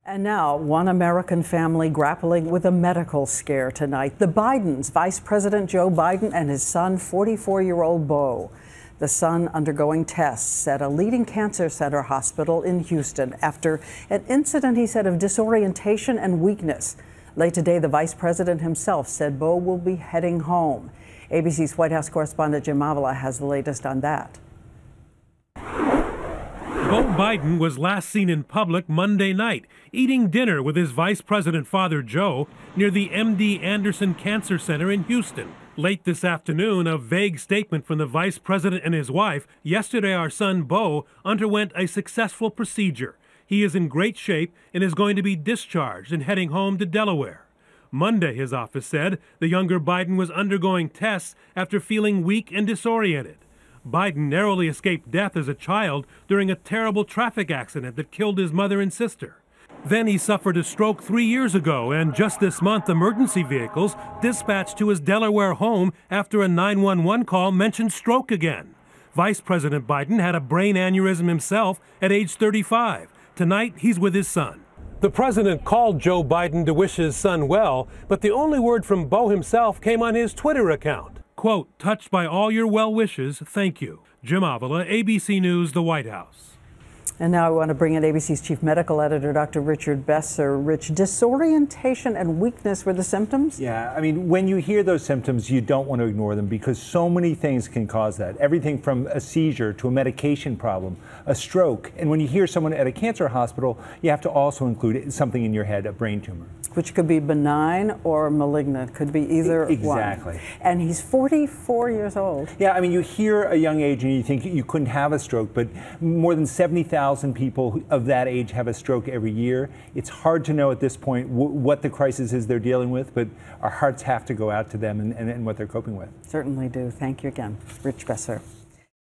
And now, one American family grappling with a medical scare tonight. The Bidens, Vice President Joe Biden and his son, 44-year-old Beau. The son undergoing tests at a leading cancer center hospital in Houston after an incident, he said, of disorientation and weakness. Late today, the vice president himself said Beau will be heading home. ABC's White House correspondent Jim Avila has the latest on that. Beau Biden was last seen in public Monday night, eating dinner with his vice president father Joe near the MD Anderson Cancer Center in Houston. Late this afternoon, a vague statement from the vice president and his wife. Yesterday, our son Beau underwent a successful procedure. He is in great shape and is going to be discharged and heading home to Delaware. Monday, his office said, the younger Biden was undergoing tests after feeling weak and disoriented. Biden narrowly escaped death as a child during a terrible traffic accident that killed his mother and sister. Then he suffered a stroke 3 years ago, and just this month, emergency vehicles dispatched to his Delaware home after a 911 call mentioned stroke again. Vice President Biden had a brain aneurysm himself at age 35. Tonight, he's with his son. The president called Joe Biden to wish his son well, but the only word from Beau himself came on his Twitter account. Quote, "Touched by all your well wishes, thank you." Jim Avila, ABC News, the White House. And now I want to bring in ABC's chief medical editor, Dr. Richard Besser. Rich, disorientation and weakness were the symptoms? Yeah, I mean, when you hear those symptoms, you don't want to ignore them because so many things can cause that. Everything from a seizure to a medication problem, a stroke. And when you hear someone at a cancer hospital, you have to also include something in your head, a brain tumor. Which could be benign or malignant, could be either exactly. one. And he's 44 years old. Yeah, I mean, you hear a young age and you think you couldn't have a stroke, but more than 70,000 people of that age have a stroke every year. It's hard to know at this point what the crisis is they're dealing with, but our hearts have to go out to them and what they're coping with. Certainly do. Thank you again, Rich Besser.